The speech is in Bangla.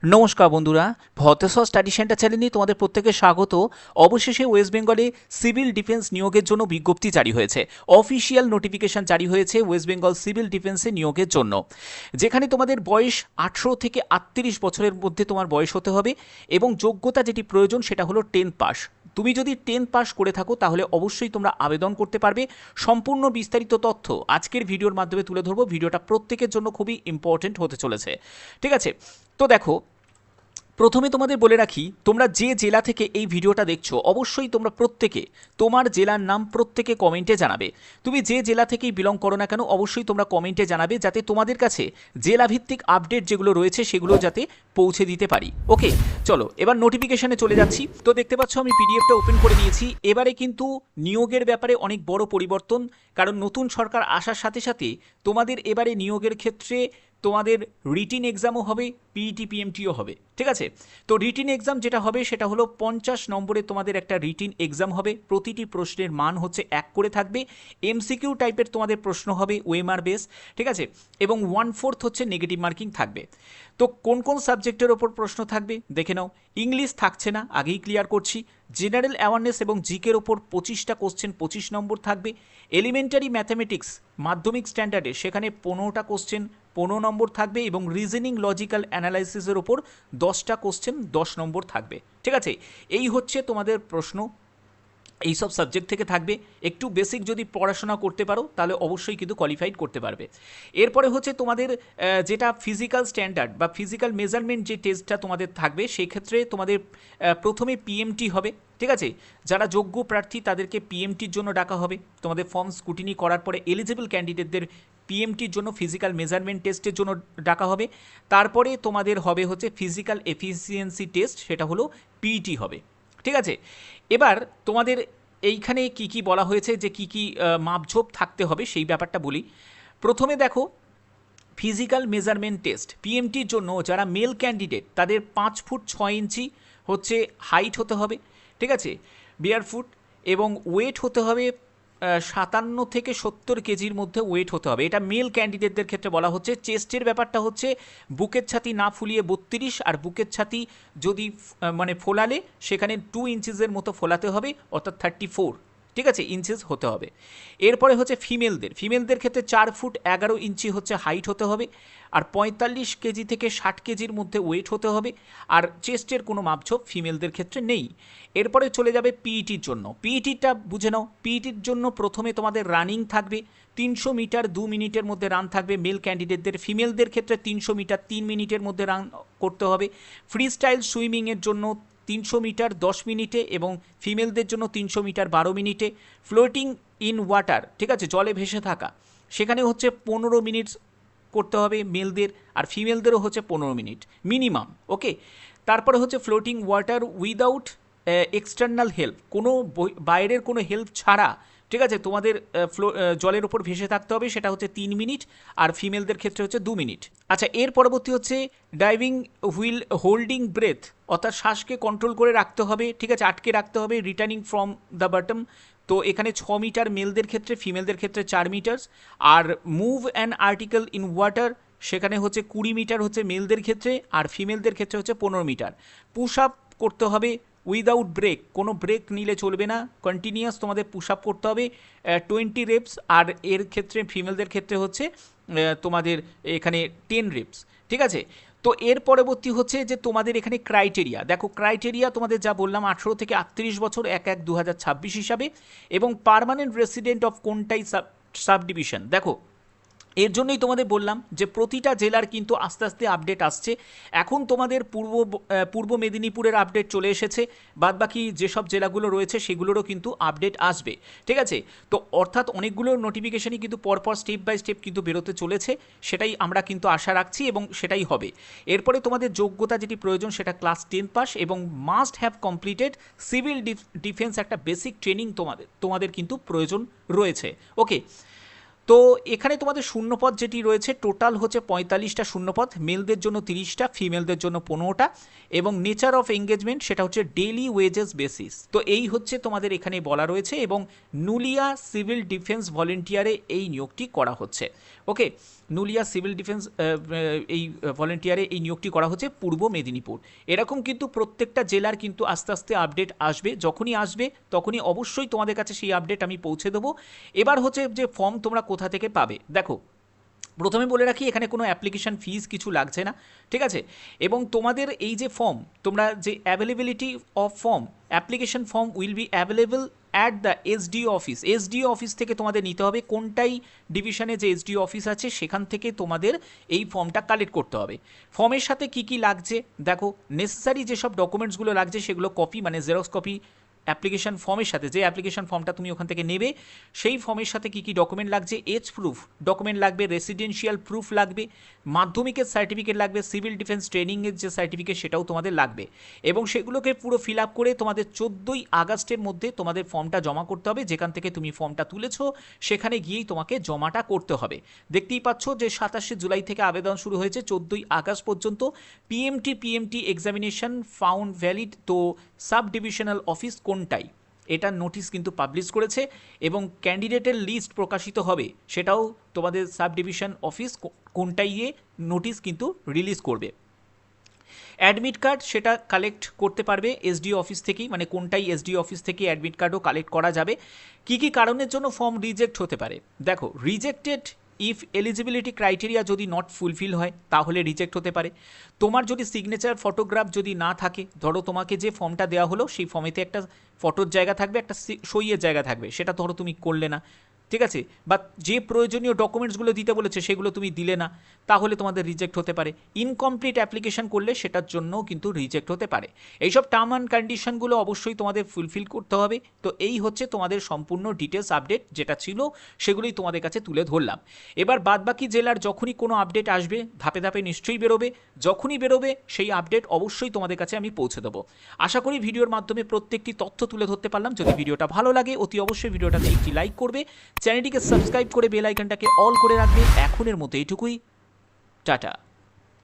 নমস্কার বন্ধুরা, ভতেশ্বর স্টাডি সেন্টার চ্যানেলে তোমাদের প্রত্যেকে স্বাগত। অবশেষে ওয়েস্ট বেঙ্গলে সিভিল ডিফেন্স নিয়োগের জন্য বিজ্ঞপ্তি জারি হয়েছে, অফিসিয়াল নোটিফিকেশন জারি হয়েছে ওয়েস্ট বেঙ্গল সিভিল ডিফেন্সে নিয়োগের জন্য, যেখানে তোমাদের বয়স 18 থেকে 38 বছরের মধ্যে তোমার বয়স হতে হবে এবং যোগ্যতা যেটি প্রয়োজন সেটা হলো 10th পাস। তুমি যদি 10th পাস করে থাকো তাহলে অবশ্যই তোমরা আবেদন করতে পারবে। সম্পূর্ণ বিস্তারিত তথ্য আজকের ভিডিওর মাধ্যমে তুলে ধরবো। ভিডিওটা প্রত্যেকের জন্য খুবই ইম্পর্টেন্ট হতে চলেছে, ঠিক আছে? তো দেখো, প্রথমে তোমাদের বলে রাখি, তোমরা যে জেলা থেকে এই ভিডিওটা দেখছো অবশ্যই তোমরা প্রত্যেকে তোমার জেলার নাম প্রত্যেকে কমেন্টে জানাবে। তুমি যে জেলা থেকেই বিলং করো না কেন অবশ্যই তোমরা কমেন্টে জানাবে, যাতে তোমাদের কাছে জেলাভিত্তিক আপডেট যেগুলো রয়েছে সেগুলো যাতে পৌঁছে দিতে পারি। ওকে, চলো এবার নোটিফিকেশনে চলে যাচ্ছি। তো দেখতে পাচ্ছ আমি পিডিএফটা ওপেন করে নিয়েছি। এবারে কিন্তু নিয়োগের ব্যাপারে অনেক বড় পরিবর্তন, কারণ নতুন সরকার আসার সাথে সাথে তোমাদের এবারে নিয়োগের ক্ষেত্রে তোমাদের রিটিন এক্সামও হবে, পিইটি পিএমটিও হবে, ঠিক আছে? তো রিটিন এক্সাম যেটা হবে সেটা হলো 50 নম্বরে তোমাদের একটা রিটিন এক্সাম হবে। প্রতিটি প্রশ্নের মান হচ্ছে 1 করে থাকবে। এমসিকিউ টাইপের তোমাদের প্রশ্ন হবে, ওএমআর বেস, ঠিক আছে? এবং 1/4 হচ্ছে নেগেটিভ মার্কিং থাকবে। তো কোন কোন সাবজেক্টের ওপর প্রশ্ন থাকবে দেখে নাও। ইংলিশ থাকছে না, আগেই ক্লিয়ার করছি। জেনারেল অ্যাওয়ারনেস এবং জিকের ওপর 25টা কোশ্চেন 25 নম্বর থাকবে। এলিমেন্টারি ম্যাথামেটিক্স মাধ্যমিক স্ট্যান্ডার্ডে সেখানে 15টা কোশ্চেন 15 নম্বর থাকবে এবং রিজনিং লজিক্যাল অ্যানালাইসিসের ওপর 10টা কোশ্চেন 10 নম্বর থাকবে, ঠিক আছে? এই হচ্ছে তোমাদের প্রশ্ন এইসব সাবজেক্ট থেকে থাকবে। একটু বেসিক যদি পড়াশোনা করতে পারো তাহলে অবশ্যই কিন্তু কোয়ালিফাইড করতে পারবে। এরপরে হচ্ছে তোমাদের যেটা ফিজিক্যাল স্ট্যান্ডার্ড বা ফিজিক্যাল মেজারমেন্ট যে টেস্টটা তোমাদের থাকবে, সেই ক্ষেত্রে তোমাদের প্রথমে পিএমটি হবে, ঠিক আছে? যারা যোগ্য প্রার্থী তাদেরকে পিএমটির জন্য ডাকা হবে। তোমাদের ফর্ম স্কুটিনি করার পরে এলিজিবল ক্যান্ডিডেটদের পিএমটির জন্য ফিজিক্যাল মেজারমেন্ট টেস্টের জন্য ডাকা হবে। তারপরে তোমাদের হবে হচ্ছে ফিজিক্যাল এফিসিয়েন্সি টেস্ট, সেটা হলো পিইটি হবে, ঠিক আছে? এবার তোমাদের এইখানে কি কি বলা হয়েছে, যে কি কি মাপঝোপ থাকতে হবে সেই ব্যাপারটা বলি। প্রথমে দেখো, ফিজিক্যাল মেজারমেন্ট টেস্ট পিএমটির জন্য যারা মেল ক্যান্ডিডেট তাদের 5 ফুট 6 ইঞ্চি হচ্ছে হাইট হতে হবে, ঠিক আছে? বিয়ার ফুট, এবং ওয়েট হতে হবে 57 থেকে 70 কেজির মধ্যে ওয়েট হতে হবে। এটা মেল ক্যান্ডিডেটদের ক্ষেত্রে বলা হচ্ছে। চেস্টের ব্যাপারটা হচ্ছে বুকের ছাতি না ফুলিয়ে 32, আর বুকের ছাতি যদি মানে ফোলালে সেখানে 2 ইঞ্চিসের মতো ফোলাতে হবে, অর্থাৎ 34, ঠিক আছে, ইঞ্চেস হতে হবে। এরপরে হচ্ছে ফিমেলদের ক্ষেত্রে 4 ফুট 11 ইঞ্চি হচ্ছে হাইট হতে হবে, আর 45 কেজি থেকে 60 কেজির মধ্যে ওয়েট হতে হবে, আর চেস্টের কোনো মাপঝোপ ফিমেলদের ক্ষেত্রে নেই। এরপরে চলে যাবে পিইটির জন্য। পিইটিটা বুঝে নাও। পিইটির জন্য প্রথমে তোমাদের রানিং থাকবে 300 মিটার 2 মিনিটের মধ্যে রান থাকবে মেল ক্যান্ডিডেটদের। ফিমেলদের ক্ষেত্রে 300 মিটার 3 মিনিটের মধ্যে রান করতে হবে। ফ্রি স্টাইল সুইমিংয়ের জন্য 300 মিটার 10 মিনিটে এবং ফিমেলদের জন্য 300 মিটার 12 মিনিটে। ফ্লোটিং ইন ওয়াটার, ঠিক আছে, জলে ভেসে থাকা, সেখানে হচ্ছে 15 মিনিট করতে হবে মেলদের, আর ফিমেলদেরও হচ্ছে 15 মিনিট মিনিমাম। ওকে, তারপরে হচ্ছে floating water without external help, কোনো বাইরের কোনো হেল্প ছাড়া, ঠিক আছে, তোমাদের জলের ওপর ভেসে থাকতে হবে, সেটা হচ্ছে 3 মিনিট, আর ফিমেলদের ক্ষেত্রে হচ্ছে 2 মিনিট। আচ্ছা, এর পরবর্তী হচ্ছে ডাইভিং হুইল হোল্ডিং ব্রেথ, অর্থাৎ শ্বাসকে কন্ট্রোল করে রাখতে হবে, ঠিক আছে, আটকে রাখতে হবে, রিটার্নিং ফ্রম দ্য বটম। তো এখানে 6 মিটার মেলদের ক্ষেত্রে, ফিমেলদের ক্ষেত্রে 4 মিটার। আর move an article in water, সেখানে হচ্ছে 20 মিটার হচ্ছে মেলদের ক্ষেত্রে, আর ফিমেলদের ক্ষেত্রে হচ্ছে 15 মিটার। পুশ আপ করতে হবে উইদাউট ব্রেক, কোনো ব্রেক নিলে চলবে না, কন্টিনিউয়াস তোমাদের পুশ আপ করতে হবে 20 রেপস, আর এর ক্ষেত্রে ফিমেলদের ক্ষেত্রে হচ্ছে তোমাদের এখানে 10 রেপস, ঠিক আছে? তো এর পরবর্তী হচ্ছে যে তোমাদের এখানে ক্রাইটেরিয়া দেখো। ক্রাইটেরিয়া তোমাদের যা বললাম 18 থেকে 38 বছর 1/1/2026 হিসাবে, এবং পার্মানেন্ট রেসিডেন্ট অফ কোনটাই সাব ডিভিশন। দেখো, এর জন্যই তোমাদের বললাম যে প্রতিটা জেলার কিন্তু আস্তে আস্তে আপডেট আসছে। এখন তোমাদের পূর্ব মেদিনীপুরের আপডেট চলে এসেছে, বাদবাকি যেসব জেলাগুলো রয়েছে সেগুলোরও কিন্তু আপডেট আসবে, ঠিক আছে? তো অর্থাৎ অনেকগুলো নোটিফিকেশনই কিন্তু পরপর স্টেপ বাই স্টেপ কিন্তু বেরোতে চলেছে, সেটাই আমরা কিন্তু আশা রাখছি এবং সেটাই হবে। এরপরে তোমাদের যোগ্যতা যেটি প্রয়োজন সেটা ক্লাস 10 পাস এবং must have completed civil defence, একটা বেসিক ট্রেনিং তোমাদের কিন্তু প্রয়োজন রয়েছে। ওকে, তো এখানে তোমাদের শূন্যপদ যেটি রয়েছে টোটাল হচ্ছে 45টা শূন্যপদ, মেলদের জন্য 30টা, ফিমেলদের জন্য 15টা, এবং নেচার অফ এঙ্গেজমেন্ট সেটা হচ্ছে ডেইলি ওয়েজেস বেসিস। তো এই হচ্ছে তোমাদের এখানে বলা রয়েছে, এবং নুলিয়া সিভিল ডিফেন্স ভলেন্টিয়ারে এই নিয়োগটি করা হচ্ছে। ওকে, নুলিয়া সিভিল ডিফেন্স এই ভলেন্টিয়ারে এই নিয়োগটি করা হচ্ছে পূর্ব মেদিনীপুর। এরকম কিন্তু প্রত্যেকটা জেলার কিন্তু আস্তে আস্তে আপডেট আসবে, যখনই আসবে তখনই অবশ্যই তোমাদের কাছে সেই আপডেট আমি পৌঁছে দেবো। এবার হচ্ছে যে ফর্ম তোমরা কোথা থেকে পাবে, দেখো প্রথমে বলে রাখি এখানে কোনো অ্যাপ্লিকেশান ফিস কিছু লাগছে না, ঠিক আছে। এবং তোমাদের এই যে ফর্ম, তোমরা যে availability of form, application form will be available at the SDO office. SDO office থেকে তোমাদের নিতে হবে, কোনটাই ডিভিশনে যে এসডিও অফিস আছে সেখান থেকে তোমাদের এই ফর্মটা কালেক্ট করতে হবে। ফর্মের সাথে কি কি লাগছে দেখো, নেসেসারি যেসব ডকুমেন্টসগুলো লাগছে সেগুলো কপি মানে জেরক্স কপি অ্যাপ্লিকেশন ফর্মের সাথে, যে অ্যাপ্লিকেশন ফর্মটা তুমি ওখান থেকে নেবে সেই ফর্মের সাথে কী কী ডকুমেন্ট লাগছে, এজ প্রুফ ডকুমেন্ট লাগবে, রেসিডেন্সিয়াল প্রুফ লাগবে, মাধ্যমিকের সার্টিফিকেট লাগবে, সিভিল ডিফেন্স ট্রেনিংয়ের যে সার্টিফিকেট সেটাও তোমাদের লাগবে। এবং সেগুলোকে পুরো ফিল আপ করে তোমাদের 14ই আগস্টের মধ্যে তোমাদের ফর্মটা জমা করতে হবে। যেখান থেকে তুমি ফর্মটা তুলেছো সেখানে গিয়েই তোমাকে জমাটা করতে হবে। দেখতেই পাচ্ছ যে 27শে জুলাই থেকে আবেদন শুরু হয়েছে, 14ই আগস্ট পর্যন্ত। PMT examination found valid. তো সাব ডিভিশনাল অফিস কোনটাই, এটা নোটিশ কিন্তু পাবলিশ করেছে এবং ক্যান্ডিডেটের লিস্ট প্রকাশিত হবে, সেটাও তোমাদের সাব ডিভিশন অফিস কোনটাইয়ে নোটিশ কিন্তু রিলিজ করবে। অ্যাডমিট কার্ড সেটা কালেক্ট করতে পারবে এসডিও অফিস থেকেই, মানে কোনটাই এসডিও অফিস থেকে অ্যাডমিট কার্ডও কালেক্ট করা যাবে। কি কি কারণের জন্য ফর্ম রিজেক্ট হতে পারে দেখো, রিজেক্টেড ইফ এলিজিবিলিটি ক্রাইটেরিয়া যদি নট ফুলফিল হয় তাহলে রিজেক্ট হতে পারে। তোমার যদি সিগনেচার ফটোগ্রাফ যদি না থাকে, ধরো তোমাকে যে ফর্মটা দেওয়া হলো সেই ফর্মেতে একটা ফটোর জায়গা থাকবে, একটা সইয়ের জায়গা থাকবে, সেটা ধরো তুমি করলে না, ঠিক আছে, বা যে প্রয়োজনীয় ডকুমেন্টসগুলো দিতে বলেছে সেগুলো তুমি দিলে না, তাহলে তোমাদের রিজেক্ট হতে পারে। ইনকমপ্লিট অ্যাপ্লিকেশন করলে সেটার জন্যও কিন্তু রিজেক্ট হতে পারে। এইসব টার্ম অ্যান্ড কন্ডিশনগুলো অবশ্যই তোমাদের ফুলফিল করতে হবে। তো এই হচ্ছে তোমাদের সম্পূর্ণ ডিটেলস আপডেট যেটা ছিল সেগুলোই তোমাদের কাছে তুলে ধরলাম। এবার বাদবাকি জেলার যখনই কোনো আপডেট আসবে ধাপে ধাপে নিশ্চয়ই বেরোবে, যখনই বেরোবে সেই আপডেট অবশ্যই তোমাদের কাছে আমি পৌঁছে দেবো। আশা করি ভিডিওর মাধ্যমে প্রত্যেকটি তথ্য তুলে ধরতে পারলাম। যদি ভিডিওটা ভালো লাগে অতি অবশ্যই ভিডিওটাতে একটি লাইক করবে, চ্যানেলটিকে সাবস্ক্রাইব করে বেল আইকনটাকে অল করে রাখবে। এখনের মতো এইটুকুই, টাটা।